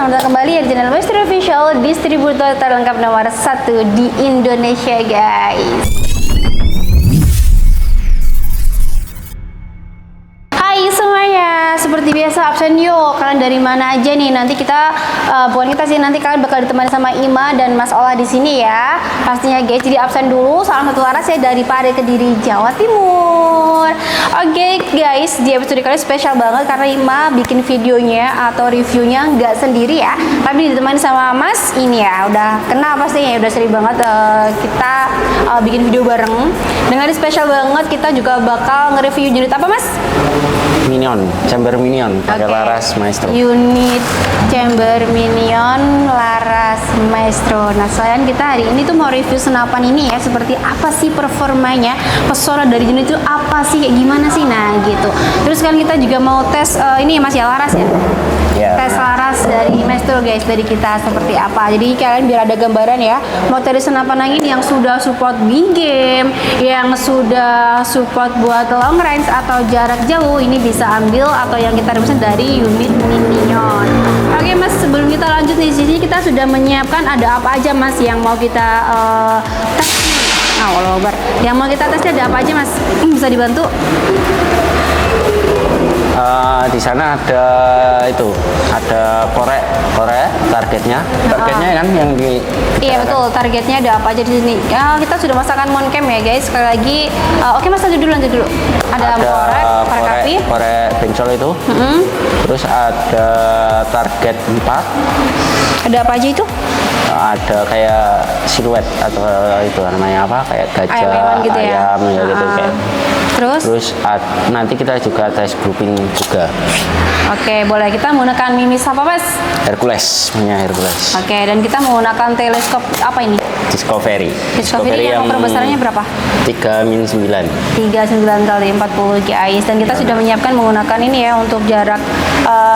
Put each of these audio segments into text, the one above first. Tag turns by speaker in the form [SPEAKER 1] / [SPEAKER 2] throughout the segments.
[SPEAKER 1] selamat datang kembali di channel Maestro Official, distributor terlengkap nomor 1 di Indonesia, guys. Hai semuanya, seperti biasa absen yuk. Kalian dari mana aja nih? Nanti kita bukan kita sih, nanti kalian bakal ditemani sama Ima dan Mas Ola di sini ya. Pastinya guys, jadi absen dulu. Salam satu arah saya dari Pare Kediri, Jawa Timur. Oke guys, di episode kali spesial banget karena Ima bikin videonya atau reviewnya nggak sendiri ya, tapi ditemani sama Mas ini ya. Udah kenal pastinya, udah sering banget kita bikin video bareng. Dengan ini spesial banget, kita juga bakal nge-review unit apa Mas?
[SPEAKER 2] Minion, chamber minion, pakai laras Maestro.
[SPEAKER 1] Unit chamber minion laras Maestro. Nah, selain kita hari ini tuh mau review senapan ini ya, seperti apa sih performanya, pesona dari unit itu apa sih, kayak gimana sih, nah gitu. Terus kan kita juga mau tes ini ya Mas ya, laras ya. Tes laras dari Maestro guys, dari kita seperti apa. Jadi kalian biar ada gambaran ya, mau cari senapan angin yang sudah support big game, yang sudah support buat long range atau jarak jauh, ini bisa ambil atau yang kita reviewkan dari unit minion. Oke Mas, sebelum kita lanjut di sini kita sudah menyiapkan ada apa aja Mas yang mau kita tes. Nah, yang mau kita tesnya ada apa aja Mas? Bisa dibantu?
[SPEAKER 2] Di sana ada itu, ada korek targetnya kan yang di.
[SPEAKER 1] Iya betul, targetnya ada apa aja di sini. Ya, kita sudah masakkan moncam ya guys. Sekali lagi, oke Mas lanjut dulu. Ada korek api,
[SPEAKER 2] korek bencol itu. Terus ada target 4.
[SPEAKER 1] Ada apa aja itu?
[SPEAKER 2] Ada kayak siluet atau itu namanya apa, kayak gajah,
[SPEAKER 1] gitu ya?
[SPEAKER 2] ayam gitu kayak. Terus nanti kita juga tes grouping juga.
[SPEAKER 1] Oke, boleh. Kita menggunakan mimis apa Mas?
[SPEAKER 2] Hercules, punya Hercules.
[SPEAKER 1] Oke, dan kita menggunakan teleskop apa ini?
[SPEAKER 2] Discovery
[SPEAKER 1] yang ukuran besarnya berapa?
[SPEAKER 2] 3-9
[SPEAKER 1] kali 40 guys. Dan kita sudah menyiapkan menggunakan ini ya untuk jarak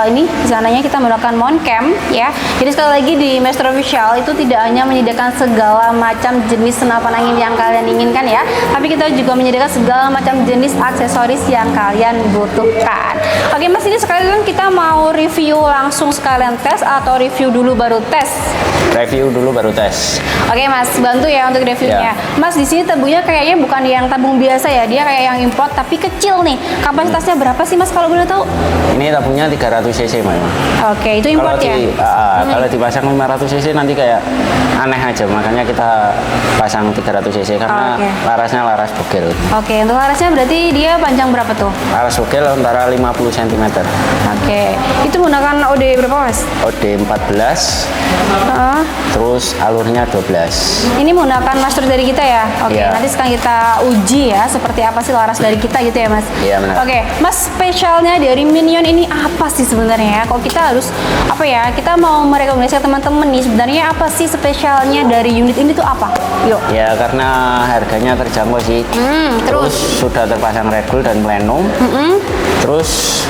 [SPEAKER 1] ini sananya kita menggunakan moncam ya. Jadi sekali lagi di Maestro Official itu tidak hanya menyediakan segala macam jenis senapan angin yang kalian inginkan ya, tapi kita juga menyediakan segala macam jenis aksesoris yang kalian butuhkan. Oke Mas, ini sekalian kita mau review langsung sekalian tes atau review dulu baru tes?
[SPEAKER 2] Review dulu baru tes.
[SPEAKER 1] Oke Mas, bantu ya untuk reviewnya. Mas, di sini tabungnya kayaknya bukan yang tabung biasa ya, dia kayak yang import tapi kecil nih. Kapasitasnya berapa sih Mas kalau boleh tahu?
[SPEAKER 2] Ini tabungnya 300 cc memang.
[SPEAKER 1] Oke, itu import ya?
[SPEAKER 2] Kalau dipasang 500 cc nanti kayak aneh aja, makanya kita pasang 300 cc karena larasnya laras bogel.
[SPEAKER 1] Oke, untuk larasnya berarti dia panjang berapa tuh?
[SPEAKER 2] Laras bogel antara 50 cm.
[SPEAKER 1] Oke, itu menggunakan OD berapa Mas?
[SPEAKER 2] OD 14. Terus alurnya 12.
[SPEAKER 1] Ini menggunakan master dari kita ya? Oke, nanti sekarang kita uji ya seperti apa sih laras dari kita gitu ya Mas?
[SPEAKER 2] Iya benar.
[SPEAKER 1] Oke, Mas, spesialnya dari minion ini apa sih sebenarnya ya? Kok kita harus apa ya? Kita mau merekomendasikan teman-teman nih, sebenarnya apa sih spesialnya dari unit ini tuh apa? Yuk.
[SPEAKER 2] Ya karena harganya terjangkau sih. Terus sudah terpasang regul dan plenum. Terus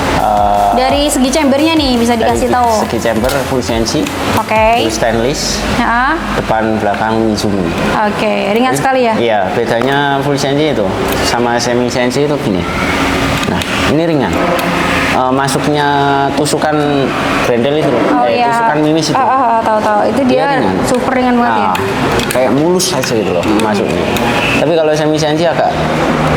[SPEAKER 1] dari segi chambernya nih bisa dikasih tahu.
[SPEAKER 2] Segi chamber full CNC.
[SPEAKER 1] Oke.
[SPEAKER 2] Stainless. Depan belakang Mizumi.
[SPEAKER 1] Oke, ringan sekali ya?
[SPEAKER 2] Iya, bedanya full CNC itu sama semi CNC itu gini. Nah, ini ringan. Masuknya tusukan grendel itu, tusukan mimis itu.
[SPEAKER 1] Tahu. Itu dia super ringan banget ya.
[SPEAKER 2] Kayak mulus aja gitu loh masuknya. Tapi kalau semi CNC agak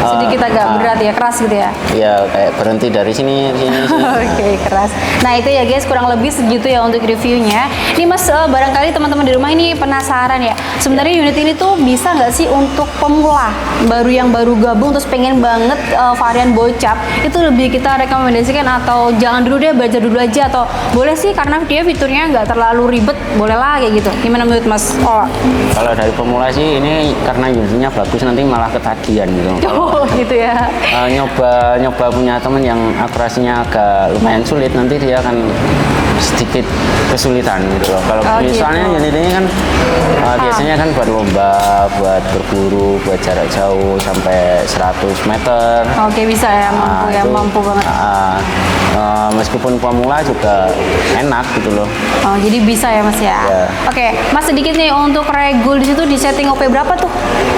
[SPEAKER 1] sedikit agak berat ya, keras gitu ya.
[SPEAKER 2] Iya, kayak berhenti dari sini.
[SPEAKER 1] Oke, keras. Nah, itu ya guys, kurang lebih segitu ya untuk reviewnya. Ini Mas, barangkali teman-teman di rumah ini penasaran ya. Sebenarnya unit ini tuh bisa nggak sih untuk pemula, yang baru gabung terus pengen banget varian bocap, itu lebih kita rekomendasikan atau jangan dulu deh, belajar dulu aja, atau boleh sih karena dia fiturnya nggak terlalu ribet, boleh lah kayak gitu. Gimana menurut Mas?
[SPEAKER 2] Kalau dari pemula sih ini karena unitnya bagus, nanti malah ketagihan gitu.
[SPEAKER 1] Gitu ya.
[SPEAKER 2] Nyoba punya teman yang akurasinya agak lumayan sulit, nanti dia akan sedikit kesulitan gitu loh. Kalau misalnya unit ini kan biasanya kan buat lomba, buat berburu, buat jarak jauh sampai 100 meter.
[SPEAKER 1] Oke, bisa ya, mampu banget.
[SPEAKER 2] meskipun pemula juga enak gitu loh.
[SPEAKER 1] Oh, jadi bisa ya Mas ya.
[SPEAKER 2] Ya.
[SPEAKER 1] Oke, Mas sedikit nih untuk regul di situ di setting OP berapa tuh?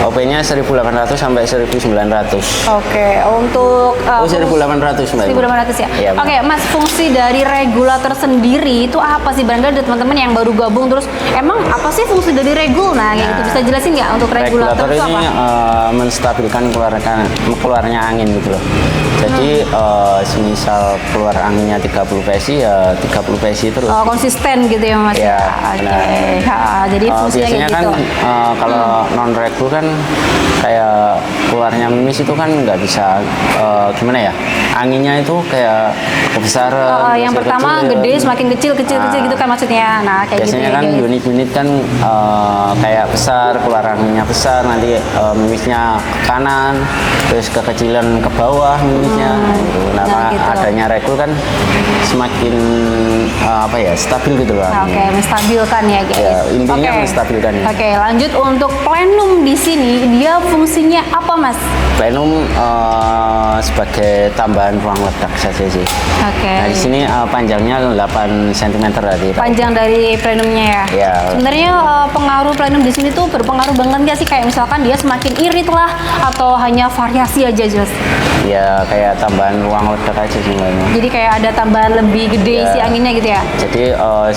[SPEAKER 2] OP-nya 1.800 sampai 1.900.
[SPEAKER 1] Oke, untuk
[SPEAKER 2] Oh, 1.800 Mbak.
[SPEAKER 1] 1.800 ya.
[SPEAKER 2] Iya,
[SPEAKER 1] Oke, Mas, fungsi dari regulator sendiri itu apa sih? Barangkali ada teman-teman yang baru gabung terus emang apa sih fungsi dari regul? Nah, kayak gitu bisa jelasin nggak untuk regulator, itu
[SPEAKER 2] ini
[SPEAKER 1] apa?
[SPEAKER 2] menstabilkan keluarnya angin gitu loh. Jadi semisal keluar anginnya 30 PSI ya 30 PSI terus.
[SPEAKER 1] Oh, konsisten gitu ya Mas
[SPEAKER 2] Ya,
[SPEAKER 1] Oke.
[SPEAKER 2] benar.
[SPEAKER 1] Ha, jadi fungsinya
[SPEAKER 2] biasanya
[SPEAKER 1] kayak
[SPEAKER 2] kan
[SPEAKER 1] gitu.
[SPEAKER 2] kalau non regul kan kayak keluarnya mimis itu kan nggak bisa gimana ya, anginnya itu kayak kebesaran.
[SPEAKER 1] Yang pertama
[SPEAKER 2] kecil,
[SPEAKER 1] gede semakin kecil gitu kan maksudnya. Nah, kayak gitu
[SPEAKER 2] biasanya
[SPEAKER 1] ya,
[SPEAKER 2] kan
[SPEAKER 1] guys.
[SPEAKER 2] unit-unit kan kayak besar, keluar anginnya besar, nanti mimisnya ke kanan, terus kekecilan ke bawah mimisnya. Gitu. Nah,
[SPEAKER 1] Nah, gitu.
[SPEAKER 2] adanya regul kan semakin apa ya, stabil gitu loh.
[SPEAKER 1] Oke, menstabilkan ya guys.
[SPEAKER 2] Ya, intinya
[SPEAKER 1] Oke.
[SPEAKER 2] menstabilkan ya.
[SPEAKER 1] Oke, lanjut untuk plenum di sini dia fungsinya apa Mas?
[SPEAKER 2] Plenum sebagai tambahan ruang ledak saja sih.
[SPEAKER 1] Oke.
[SPEAKER 2] Nah, di sini panjangnya 8 cm tadi.
[SPEAKER 1] Panjang dari plenumnya ya.
[SPEAKER 2] Ya.
[SPEAKER 1] Sebenarnya pengaruh plenum di sini tuh berpengaruh banget nggak sih? Kayak misalkan dia semakin irit lah atau hanya variasi aja Jos?
[SPEAKER 2] Ya, kayak tambahan ruang ledak aja sih Mbak.
[SPEAKER 1] Jadi kayak ada tambahan lebih gede
[SPEAKER 2] Ya.
[SPEAKER 1] si anginnya gitu ya?
[SPEAKER 2] Jadi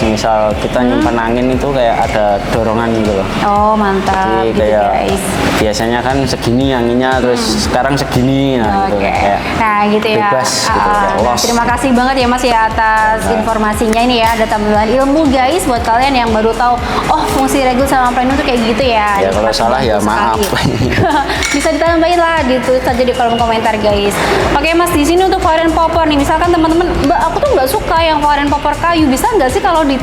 [SPEAKER 2] misal kita nyimpan angin itu kayak ada dorongan gitu loh.
[SPEAKER 1] Oh mantap
[SPEAKER 2] Jadi
[SPEAKER 1] gitu
[SPEAKER 2] kayak
[SPEAKER 1] guys.
[SPEAKER 2] biasanya kan segini anginnya, terus sekarang segini, nah gitu
[SPEAKER 1] Oke.
[SPEAKER 2] kayak
[SPEAKER 1] Nah gitu ya.
[SPEAKER 2] bebas gitu, kayak
[SPEAKER 1] Nah,
[SPEAKER 2] los.
[SPEAKER 1] terima kasih banget ya Mas ya atas informasinya ini ya. Ada tambahan ilmu guys buat kalian yang baru tahu. Oh fungsi regul sama plenum tuh kayak gitu ya.
[SPEAKER 2] Ya,
[SPEAKER 1] Ini
[SPEAKER 2] kalau
[SPEAKER 1] pasti
[SPEAKER 2] salah ya
[SPEAKER 1] bagus
[SPEAKER 2] maaf.
[SPEAKER 1] sekali. Bisa ditambahin lah ditulis saja di kolom komentar guys. Oke Mas, di sini untuk varian popor nih. Misalkan teman-teman, Mbak aku tuh nggak suka yang varian popor kayu. Bisa nggak sih kalau di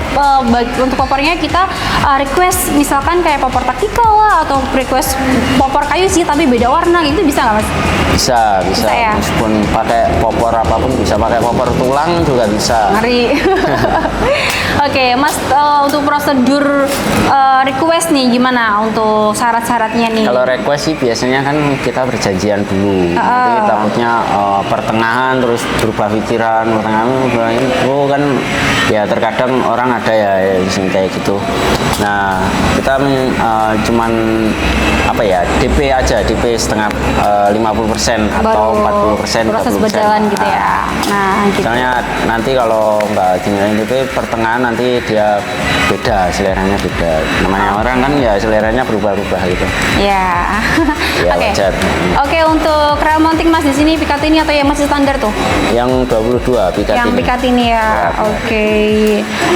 [SPEAKER 1] untuk popornya kita request misalkan kayak popor taktikal lah atau request popor kayu sih tapi beda warna gitu, bisa nggak Mas?
[SPEAKER 2] Bisa
[SPEAKER 1] Bisa ya?
[SPEAKER 2] meskipun pakai popor apapun bisa, pakai popor tulang juga bisa.
[SPEAKER 1] Ngeri. Oke, Mas, untuk prosedur request nih gimana untuk syarat-syaratnya nih?
[SPEAKER 2] Kalau request sih biasanya kan kita berjanjian dulu. Nanti takutnya pertengahan terus berubah pikiran, pertengahan berubah itu kan ya terkadang orang ada ya di sini kayak gitu. Nah, kita cuman apa ya, DP aja, DP setengah 50% atau 40%,
[SPEAKER 1] proses
[SPEAKER 2] 30%.
[SPEAKER 1] berjalan gitu ya. Nah, gitu.
[SPEAKER 2] Misalnya nanti kalau nggak dinilai DP pertengahan nanti dia beda, seleranya beda. Namanya orang kan ya seleranya berubah-ubah gitu.
[SPEAKER 1] Ya.
[SPEAKER 2] Ya,
[SPEAKER 1] Oke.
[SPEAKER 2] wajar.
[SPEAKER 1] Oke, untuk rail mounting Mas di sini Picatinny atau yang masih standar tuh?
[SPEAKER 2] Yang 22 Picatinny.
[SPEAKER 1] Yang Picatinny ya. Oke.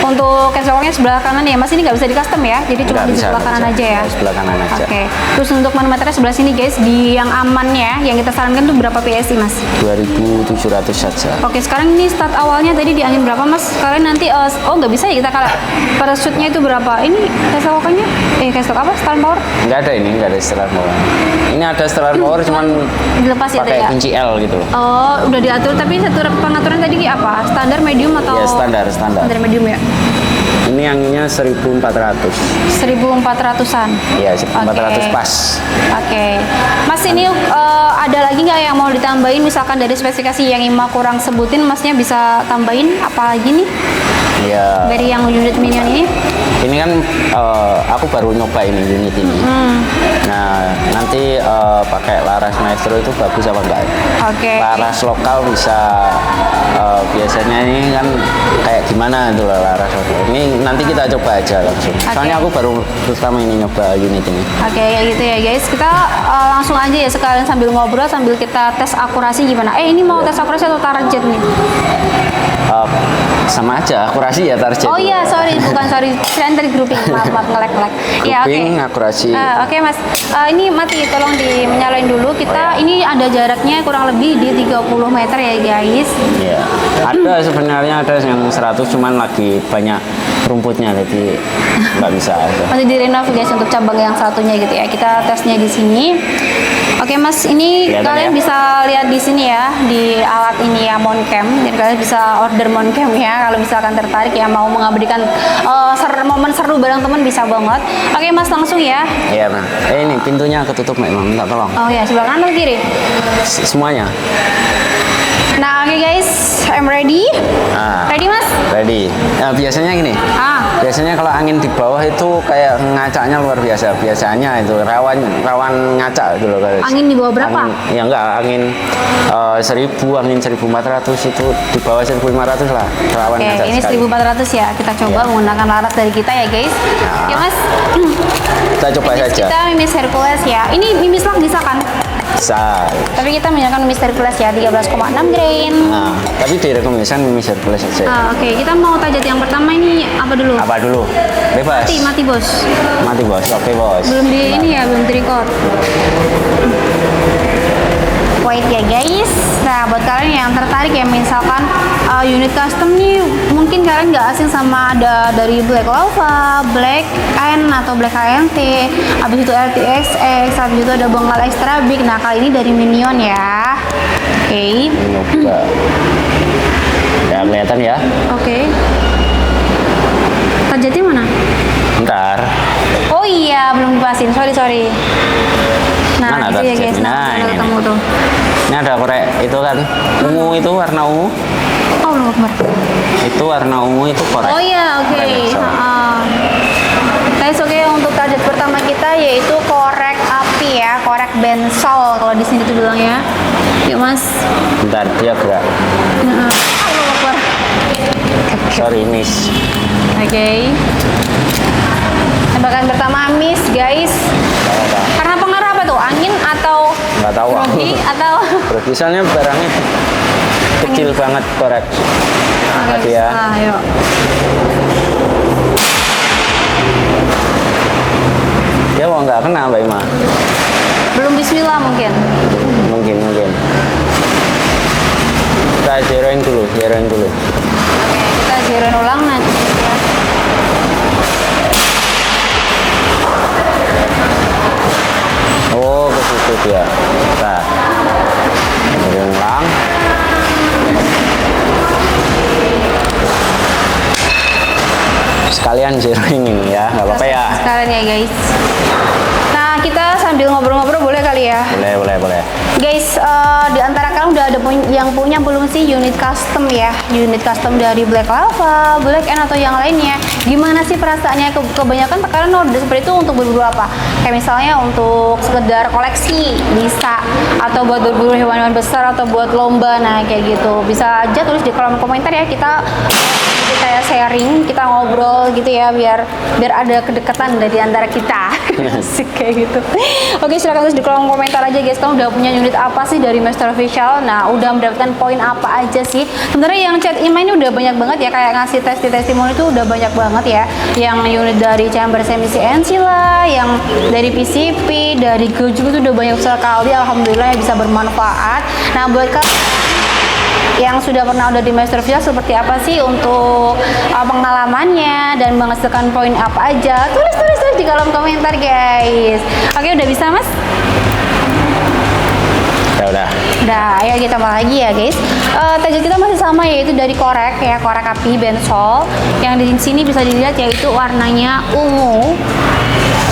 [SPEAKER 1] Untuk cancel sebelah kanan ya, Mas ini nggak bisa di custom ya. Jadi cuma
[SPEAKER 2] Nggak
[SPEAKER 1] di
[SPEAKER 2] bisa,
[SPEAKER 1] sebelah
[SPEAKER 2] nggak
[SPEAKER 1] kanan
[SPEAKER 2] bisa.
[SPEAKER 1] aja ya.
[SPEAKER 2] Sebelah kanan aja.
[SPEAKER 1] Oke. Terus untuk manometernya sebelah sini guys, di yang amannya yang kita sarankan tuh berapa PSI Mas?
[SPEAKER 2] 2.700 saja.
[SPEAKER 1] Oke, sekarang ini start awalnya tadi di angin berapa Mas? Kalian nanti nggak bisa ya kita kalah. Parachute-nya itu berapa? Ini keselokannya keselok apa? Start power?
[SPEAKER 2] Nggak ada ini, nggak ada setelan power. Ini ada setelan power cuman
[SPEAKER 1] Dilepas ya tadi
[SPEAKER 2] pakai
[SPEAKER 1] ya?
[SPEAKER 2] kunci L gitu loh.
[SPEAKER 1] Oh, udah diatur tapi satu pengaturan tadi apa? Standar, medium atau?
[SPEAKER 2] Ya, standar.
[SPEAKER 1] Standar medium ya.
[SPEAKER 2] Ini anginnya 1.400.
[SPEAKER 1] 1.400-an.
[SPEAKER 2] Ya, 1.400 pas.
[SPEAKER 1] Oke. Mas ini ada lagi nggak yang mau ditambahin misalkan dari spesifikasi yang Ima kurang sebutin, Masnya bisa tambahin apa lagi nih
[SPEAKER 2] Ya.
[SPEAKER 1] dari yang unit minion ini?
[SPEAKER 2] Ini kan aku baru nyoba ini unit ini. Nah, nanti pakai laras maestro itu bagus apa enggak?
[SPEAKER 1] Oke.
[SPEAKER 2] Laras lokal bisa biasanya ini kan kayak gimana itu laras lokal. Ini nanti kita coba aja langsung. Soalnya aku baru pertama ini nyoba unit ini.
[SPEAKER 1] Oke, kayak gitu ya guys. Kita langsung aja ya sekalian sambil ngobrol sambil kita tes akurasi gimana. Ini mau tes akurasi atau target nih?
[SPEAKER 2] Sama aja, akurasi ya target.
[SPEAKER 1] Oh iya, sorry, kirain tadi grouping. Maaf, ngelek-ngelek. Ya, oke.
[SPEAKER 2] Grouping, akurasi.
[SPEAKER 1] Oke Mas, ini mati, tolong dinyalain dulu. Kita ini ada jaraknya kurang lebih di 30 meter ya guys.
[SPEAKER 2] Iya. Ada sebenarnya ada yang 100 cuman lagi banyak rumputnya jadi nggak bisa.
[SPEAKER 1] Masih direnov guys untuk cabang yang satunya gitu ya. Kita tesnya di sini. Oke Mas, ini
[SPEAKER 2] Kelihatan
[SPEAKER 1] kalian
[SPEAKER 2] ya?
[SPEAKER 1] bisa lihat di sini ya di alat ini ya Moncam. Jadi kalian bisa order Moncam ya kalau misalkan tertarik ya mau mengabadikan momen seru bareng teman bisa banget. Oke Mas, langsung ya.
[SPEAKER 2] Iya, nah. Ini pintunya ketutup memang, minta tolong.
[SPEAKER 1] Oh ya, sebelah kanan atau kiri?
[SPEAKER 2] Semuanya.
[SPEAKER 1] Nah, oke guys, I'm ready.
[SPEAKER 2] Nah,
[SPEAKER 1] Ready mas?
[SPEAKER 2] ready. Nah, biasanya gini. Biasanya kalau angin di bawah itu kayak ngacaknya luar biasa. Biasanya itu rawan ngacak gitu loh.
[SPEAKER 1] Angin di bawah berapa?
[SPEAKER 2] Ya enggak, angin 1000, angin 1400 itu di bawah 1500 lah. Rawan
[SPEAKER 1] Oke,
[SPEAKER 2] ngacak
[SPEAKER 1] ini
[SPEAKER 2] sekali.
[SPEAKER 1] 1400 ya. Kita coba menggunakan laras dari kita ya guys.
[SPEAKER 2] Nah.
[SPEAKER 1] Ya mas.
[SPEAKER 2] Kita coba
[SPEAKER 1] Mimis
[SPEAKER 2] saja.
[SPEAKER 1] kita mimis Hercules ya. Ini mimis lang bisa kan?
[SPEAKER 2] Bisa.
[SPEAKER 1] Tapi kita menggunakan mimis Hercules ya 13,6 grain.
[SPEAKER 2] Nah, tapi direkomendasikan mimis Hercules saja.
[SPEAKER 1] Oke, kita mau tajat yang pertama ini apa dulu?
[SPEAKER 2] Apa dulu? Bebas.
[SPEAKER 1] Mati bos.
[SPEAKER 2] Mati bos. Oke bos.
[SPEAKER 1] Belum di ini ya, belum di record. Wait ya guys. Nah, buat kalian yang tertarik ya, misalkan unit custom nih, mungkin kalian nggak asing sama ada dari Black Lava, Black N atau Black ANT, habis itu RTXX, habis itu ada Bengal Extra Big. Nah, kali ini dari Minion ya. Oke.
[SPEAKER 2] Coba. Ya kelihatan ya.
[SPEAKER 1] Oke. Tajatnya mana?
[SPEAKER 2] Ntar.
[SPEAKER 1] Oh iya, belum dipasin. Sorry. Nah,
[SPEAKER 2] Mana
[SPEAKER 1] itu ya
[SPEAKER 2] tajat?
[SPEAKER 1] guys.
[SPEAKER 2] Nah,
[SPEAKER 1] Nah,
[SPEAKER 2] ini.
[SPEAKER 1] ketemu tuh.
[SPEAKER 2] Ini ada korek itu kan ungu itu warna ungu.
[SPEAKER 1] Oh, belum Akbar.
[SPEAKER 2] Itu warna ungu itu korek.
[SPEAKER 1] Oh iya, oke.
[SPEAKER 2] Korek Nexo.
[SPEAKER 1] Guys, oke, untuk target pertama kita yaitu korek api ya, korek bensol kalau di sini tuh bilangnya. Yuk mas.
[SPEAKER 2] Bentar dia gerak.
[SPEAKER 1] Allahu Akbar.
[SPEAKER 2] Sorry miss.
[SPEAKER 1] Oke. Tembakan pertama miss guys. Karena pengaruh apa tuh? Angin atau
[SPEAKER 2] Nggak tahu aku.
[SPEAKER 1] grogi atau?
[SPEAKER 2] Berarti soalnya barangnya kecil banget korek. Hati ya.
[SPEAKER 1] Ayo.
[SPEAKER 2] Ya mau nggak kena Mbak Ima?
[SPEAKER 1] Belum bismillah mungkin.
[SPEAKER 2] Mungkin. Kita zeroin dulu.
[SPEAKER 1] Oke, kita zeroin ulang nanti.
[SPEAKER 2] Oh ke situ dia. Nah, zeroin ulang. Sekalian zeroin ini ya, nggak apa-apa ya.
[SPEAKER 1] Sekalian ya guys. Nah, kita sambil ngobrol-ngobrol boleh kali ya?
[SPEAKER 2] Boleh.
[SPEAKER 1] Guys, di antara kalian udah ada yang punya belum sih unit custom ya? Unit custom dari Black Lava, Black N atau yang lainnya. Gimana sih perasaannya? Kebanyakan kalian order seperti itu untuk berburu apa? Kayak misalnya untuk sekedar koleksi bisa, atau buat berburu hewan-hewan besar atau buat lomba. Nah, kayak gitu. Bisa aja tulis di kolom komentar ya, kita sharing, kita ngobrol gitu ya, biar ada kedekatan dari antara kita. Asik kayak gitu. Oke, silahkan tulis di kolom komentar aja guys, kamu udah punya unit apa sih dari Master Official. Nah, udah mendapatkan poin apa aja sih. Sebenarnya yang chat email ini udah banyak banget ya, kayak ngasih testimoni itu udah banyak banget ya. Yang unit dari chamber semi CNC lah, yang dari PCP, dari Go juga tuh udah banyak sekali. Alhamdulillah ya, bisa bermanfaat. Nah, buat kalian yang sudah pernah udah di Master Official, seperti apa sih untuk pengalamannya dan menghasilkan poin apa aja, tulis di kolom komentar guys. Oke, udah bisa mas?
[SPEAKER 2] Udah.
[SPEAKER 1] Ayo kita mulai lagi ya guys. Target kita masih sama, yaitu dari korek ya, korek api bensol. Yang di sini bisa dilihat yaitu warnanya ungu,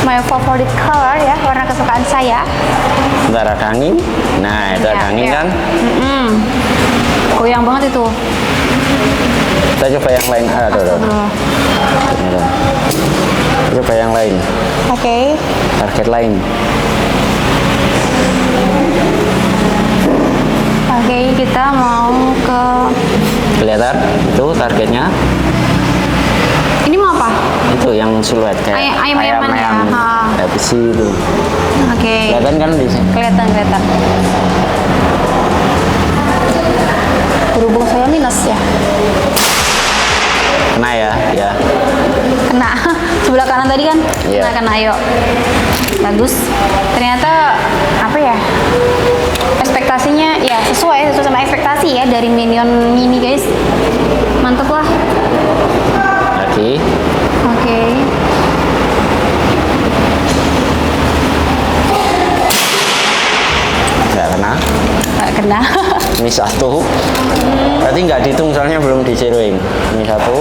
[SPEAKER 1] my favorite color ya, warna kesukaan saya.
[SPEAKER 2] Bentar ada angin. Nah itu ada angin kan.
[SPEAKER 1] Goyang banget itu.
[SPEAKER 2] Kita coba yang lain. Coba yang lain.
[SPEAKER 1] Oke.
[SPEAKER 2] Target lain.
[SPEAKER 1] Oke, kita mau ke.
[SPEAKER 2] Kelihatan itu targetnya.
[SPEAKER 1] Ini mau apa?
[SPEAKER 2] Itu yang siluet kayak
[SPEAKER 1] Ayam-ayaman ya.
[SPEAKER 2] Kayak besi itu.
[SPEAKER 1] Oke.
[SPEAKER 2] Kelihatan kan di sini.
[SPEAKER 1] Kelihatan. Berhubung saya minus ya.
[SPEAKER 2] Kena ya.
[SPEAKER 1] Kena. Sebelah kanan tadi kan?
[SPEAKER 2] Iya.
[SPEAKER 1] Kena, ayo. Bagus. Ternyata apa ya? Ekspektasinya ya sesuai sama ekspektasi ya dari Minion Mini guys. Mantep lah.
[SPEAKER 2] Lagi.
[SPEAKER 1] Oke.
[SPEAKER 2] Nggak kena.
[SPEAKER 1] Nggak kena.
[SPEAKER 2] Ini satu. Berarti nggak dihitung soalnya belum di zeroing. Ini satu.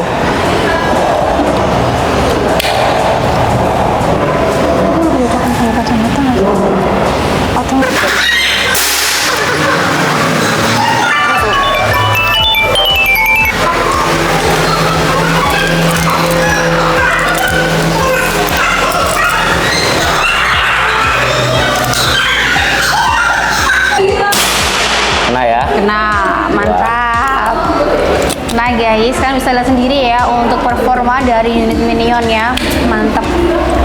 [SPEAKER 1] guys, kalian bisa lihat sendiri ya untuk performa dari unit Minion ya. Mantap,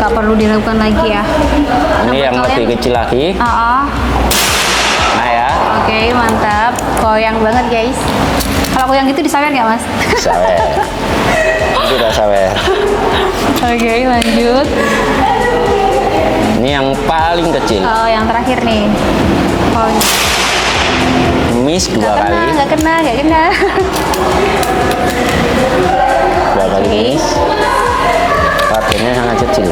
[SPEAKER 1] nggak perlu diragukan lagi ya.
[SPEAKER 2] Ini yang lebih kecil lagi. Nah ya.
[SPEAKER 1] Oke, mantap. Goyang banget guys. Kalau goyang gitu disawer nggak mas?
[SPEAKER 2] Sawer. Itu udah sawer.
[SPEAKER 1] Oke, lanjut.
[SPEAKER 2] Ini yang paling kecil.
[SPEAKER 1] Oh, yang terakhir nih. Oh,
[SPEAKER 2] Miss dua
[SPEAKER 1] nggak
[SPEAKER 2] kali.
[SPEAKER 1] kena.
[SPEAKER 2] Dua kali miss. Targetnya sangat kecil.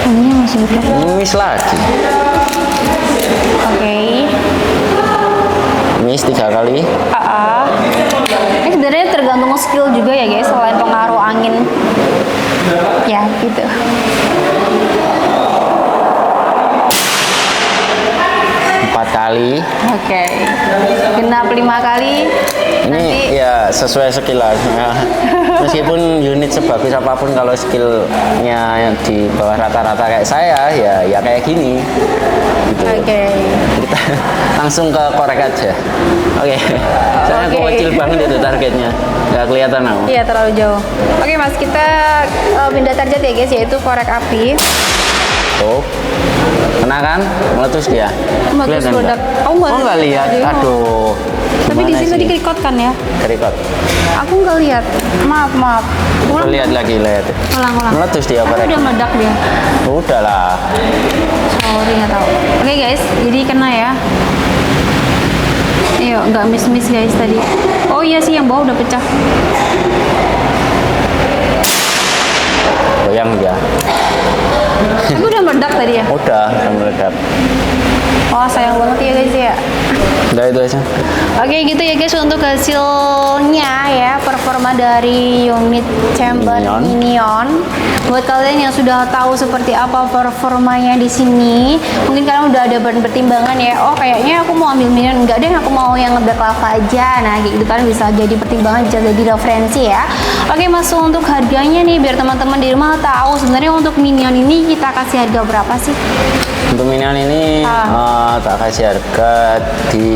[SPEAKER 1] ini masih udah.
[SPEAKER 2] Miss lagi.
[SPEAKER 1] Oke.
[SPEAKER 2] Miss 3 kali.
[SPEAKER 1] Ini sebenarnya tergantung skill juga ya guys, selain pengaruh angin. Ya gitu.
[SPEAKER 2] Empat kali.
[SPEAKER 1] Oke. Genap 5 kali.
[SPEAKER 2] Ini
[SPEAKER 1] Nanti
[SPEAKER 2] ya sesuai skill lah. Ya. Meskipun unit sebagus apapun kalau skillnya yang di bawah rata-rata kayak saya ya kayak gini. Gitu.
[SPEAKER 1] Oke.
[SPEAKER 2] Kita langsung ke korek aja. Oke. Saya kecil banget itu targetnya. Nggak kelihatan aku.
[SPEAKER 1] Iya, terlalu jauh. Oke mas, kita pindah target ya guys, yaitu korek api.
[SPEAKER 2] Tuh. Kena kan? Meletus dia.
[SPEAKER 1] Meletus
[SPEAKER 2] Kelihatan
[SPEAKER 1] meledak.
[SPEAKER 2] nggak?
[SPEAKER 1] Oh, nggak
[SPEAKER 2] nggak lihat.
[SPEAKER 1] lihat.
[SPEAKER 2] Aduh.
[SPEAKER 1] Tapi di
[SPEAKER 2] Gimana
[SPEAKER 1] sini
[SPEAKER 2] sih?
[SPEAKER 1] tadi kerikot kan ya?
[SPEAKER 2] Kerikot.
[SPEAKER 1] Aku nggak lihat. Maaf.
[SPEAKER 2] Coba lihat lagi, lihat.
[SPEAKER 1] Ulang.
[SPEAKER 2] Meletus dia
[SPEAKER 1] Aku
[SPEAKER 2] korek.
[SPEAKER 1] udah meledak dia.
[SPEAKER 2] Udah lah.
[SPEAKER 1] Sorry, nggak tahu. Oke guys, jadi kena ya. Iya, nggak miss guys tadi. Oh iya sih, yang bawah udah pecah.
[SPEAKER 2] Goyang dia.
[SPEAKER 1] Aku udah meledak tadi ya.
[SPEAKER 2] Udah meledak.
[SPEAKER 1] Wah, sayang banget ya guys ya.
[SPEAKER 2] Udah itu aja.
[SPEAKER 1] Oke gitu ya guys untuk hasilnya ya, performa dari unit chamber Minion. Buat kalian yang sudah tahu seperti apa performanya di sini, mungkin kalian udah ada pertimbangan ya. Oh kayaknya aku mau ambil Minion, enggak deh aku mau yang Black Lava aja. Nah gitu kalian bisa jadi pertimbangan, bisa jadi referensi ya. Oke, masuk untuk harganya nih biar teman-teman di rumah tahu sebenarnya untuk Minion ini kita kasih harga berapa sih?
[SPEAKER 2] Untuk Minion ini tak kasih harga di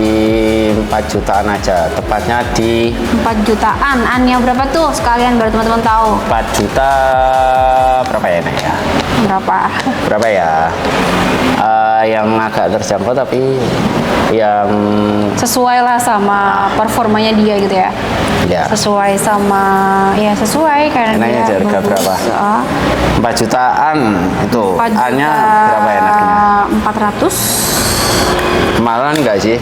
[SPEAKER 2] 4 jutaan aja, tepatnya di
[SPEAKER 1] 4 jutaan. Annya berapa tuh sekalian biar teman-teman tahu?
[SPEAKER 2] 4 juta berapa ya Nek ya? Berapa ya? Yang agak terjangkau tapi yang
[SPEAKER 1] Sesuai lah sama performanya dia gitu ya.
[SPEAKER 2] ya
[SPEAKER 1] Sesuai sama ya sesuai karena
[SPEAKER 2] enaknya
[SPEAKER 1] dia
[SPEAKER 2] harga
[SPEAKER 1] bagus.
[SPEAKER 2] berapa? 4 jutaan itu.
[SPEAKER 1] 4 juta
[SPEAKER 2] A-nya berapa enaknya?
[SPEAKER 1] 400.
[SPEAKER 2] Kemarin enggak sih?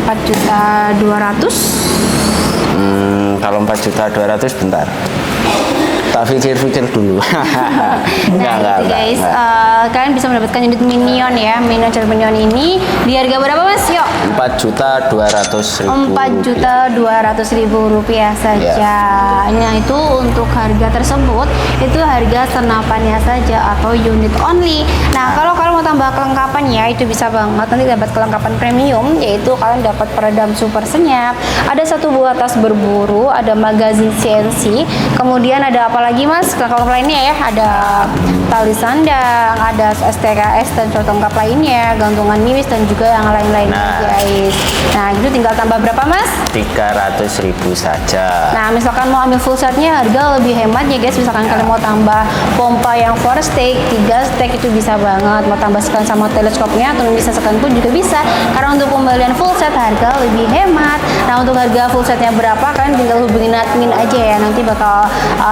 [SPEAKER 1] 4 juta 200.
[SPEAKER 2] Kalau 4 juta 200 bentar. Tak pikir-pikir dulu.
[SPEAKER 1] Nah gitu guys, kalian bisa mendapatkan unit Minion ya, Minion Chamber Minion ini di harga berapa mas? Yuk.
[SPEAKER 2] 4 juta 200 ribu.
[SPEAKER 1] 4 juta 200 ribu rupiah saja. Nah itu untuk harga tersebut itu harga senapannya saja atau unit only. Nah kalau kalian mau tambah kelengkapan ya itu bisa banget nanti dapat kelengkapan premium, yaitu kalian dapat peredam super senyap, ada satu buah tas berburu, ada magazin CNC, kemudian ada apa lagi mas? Kelengkapan lainnya ya, ada tali sandang, ada STKS dan contoh lengkap lainnya, gantungan mimis dan juga yang lain-lainnya guys. Nah itu tinggal tambah berapa mas?
[SPEAKER 2] 300 ribu saja.
[SPEAKER 1] Nah misalkan mau ambil full setnya harga lebih hemat ya guys. Misalkan kalian mau tambah pompa yang 4 stick, 3 stick itu bisa banget. Mau tambah sekalian sama teleskopnya atau bisa sekalian pun juga bisa. Karena untuk pembelian full set harga lebih hemat. Nah untuk harga full setnya berapa kalian tinggal hubungin admin aja ya. Nanti bakal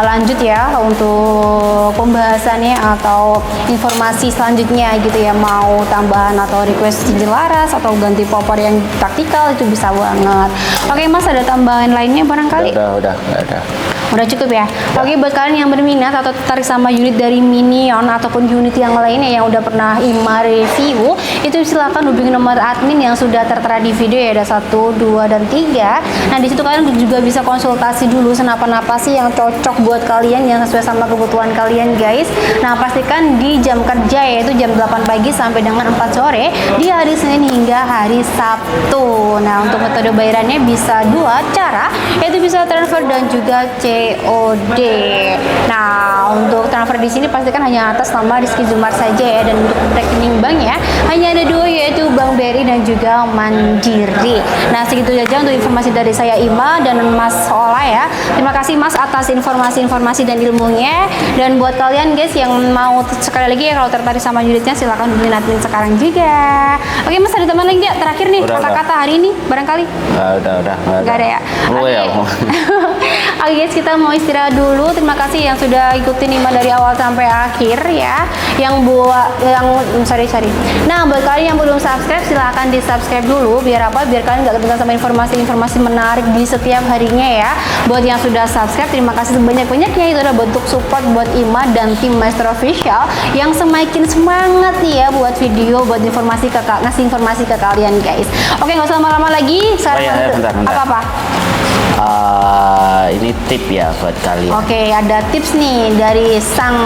[SPEAKER 1] lanjut ya untuk pembahasannya atau informasi selanjutnya gitu ya. Mau tambahan atau request cincin laras atau ganti popor yang taktikal itu bisa banget. Oke mas, ada tambahan lainnya barangkali?
[SPEAKER 2] Udah, nggak ada.
[SPEAKER 1] Udah cukup ya? Oke, buat kalian yang berminat atau tertarik sama unit dari Minion ataupun unit yang lainnya yang udah pernah Ima review, itu silakan hubungi nomor admin yang sudah tertera di video ya, ada 1, 2, dan 3. Nah di situ kalian juga bisa konsultasi dulu senapan apa sih yang cocok buat kalian, yang sesuai sama kebutuhan kalian guys. Nah pastikan di jam kerja yaitu jam 8 pagi sampai dengan 4 sore di hari Senin hingga hari Sabtu. Nah untuk metode bayarannya bisa 2 cara, yaitu bisa transfer dan juga COD. COD. Nah, untuk transfer di sini pastikan hanya atas nama Rizky Zumar saja ya, dan untuk rekening bank ya hanya ada dua, yaitu Bank BRI dan juga Mandiri. Nah, segitu saja untuk informasi dari saya Ima dan Mas Ola ya. Terima kasih Mas atas informasi dan ilmunya. Dan buat kalian guys yang mau sekali lagi ya, kalau tertarik sama unitnya silahkan hubungin admin sekarang juga. Oke Mas, ada teman lagi nggak? Terakhir nih kata-kata hari ini barangkali?
[SPEAKER 2] Udah.
[SPEAKER 1] Nggak ada ya?
[SPEAKER 2] Oke.
[SPEAKER 1] Oke guys, kita mau istirahat dulu. Terima kasih yang sudah ikutin Ima dari awal sampai akhir ya. Nah, buat kalian yang belum subscribe silahkan di subscribe dulu. Biar apa? Biar kalian nggak ketinggalan sama informasi-informasi menarik di setiap harinya ya. Buat yang sudah subscribe, terima kasih sebanyak-banyaknya. Itu adalah bentuk support buat Ima dan tim Maestro Official yang semakin semangat nih ya buat video, buat ngasih informasi ke kalian guys. Oke, nggak usah lama-lama lagi.
[SPEAKER 2] Bentar.
[SPEAKER 1] Apa?
[SPEAKER 2] Ini tip ya buat kalian.
[SPEAKER 1] Oke, ada tips nih dari sang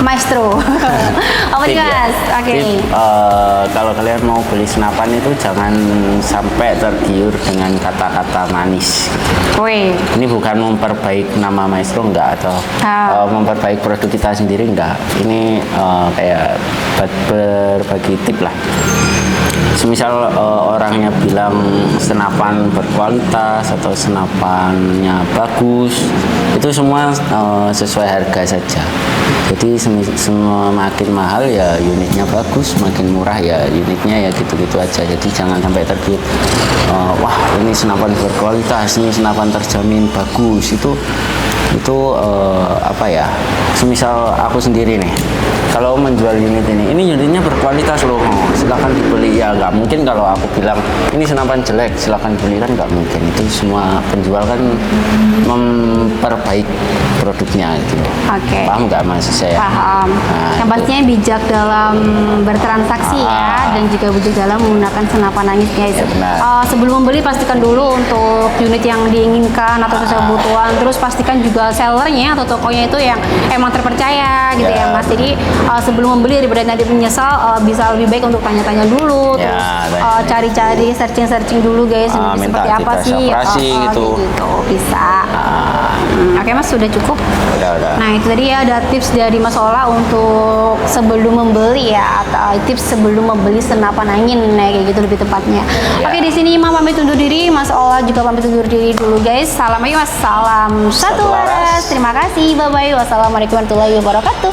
[SPEAKER 1] maestro. Apa nih Mas? Oke.
[SPEAKER 2] Kalau kalian mau beli senapan itu jangan sampai tergiur dengan kata-kata manis.
[SPEAKER 1] Woi.
[SPEAKER 2] Ini bukan memperbaik nama maestro enggak, atau memperbaik produk kita sendiri enggak. Ini kayak berbagi tip lah. Semisal orangnya bilang senapan berkualitas atau senapannya bagus, itu semua sesuai harga saja. Jadi semakin mahal ya unitnya bagus, makin murah ya unitnya ya gitu-gitu aja. Jadi jangan sampai tergiur, wah ini senapan berkualitas, ini senapan terjamin bagus. Itu apa ya? Semisal aku sendiri nih, kalau menjual unit ini unitnya berkualitas loh, silakan dibeli. Ya nggak mungkin kalau aku bilang ini senapan jelek silakan beli, kan nggak mungkin. Itu semua penjual kan memperbaik produknya gitu.
[SPEAKER 1] Oke.
[SPEAKER 2] Paham nggak maksud saya?
[SPEAKER 1] Paham.
[SPEAKER 2] Nah,
[SPEAKER 1] yang pastinya bijak dalam bertransaksi ya, dan juga bijak dalam menggunakan senapan nangis guys.
[SPEAKER 2] Ya, benar.
[SPEAKER 1] Sebelum membeli pastikan dulu untuk unit yang diinginkan atau sesuai kebutuhan. Terus pastikan juga sellernya atau tokonya itu yang emang terpercaya gitu ya Mas. Jadi sebelum membeli daripada nanti menyesal, bisa lebih baik untuk tanya-tanya dulu, terus cari-cari, searching dulu guys, seperti apa sih gitu. Bisa. Oke Mas, sudah cukup.
[SPEAKER 2] Udah.
[SPEAKER 1] Nah itu tadi ya, ada tips dari Mas Ola untuk sebelum membeli ya, atau tips sebelum membeli senapan angin, nah kayak gitu lebih tepatnya. Oke, di sini Ima pamit undur diri, Mas Ola juga pamit undur diri dulu guys. Salam lagi Mas, salam satu waras. Terima kasih, bye bye. Wassalamualaikum warahmatullahi wabarakatuh.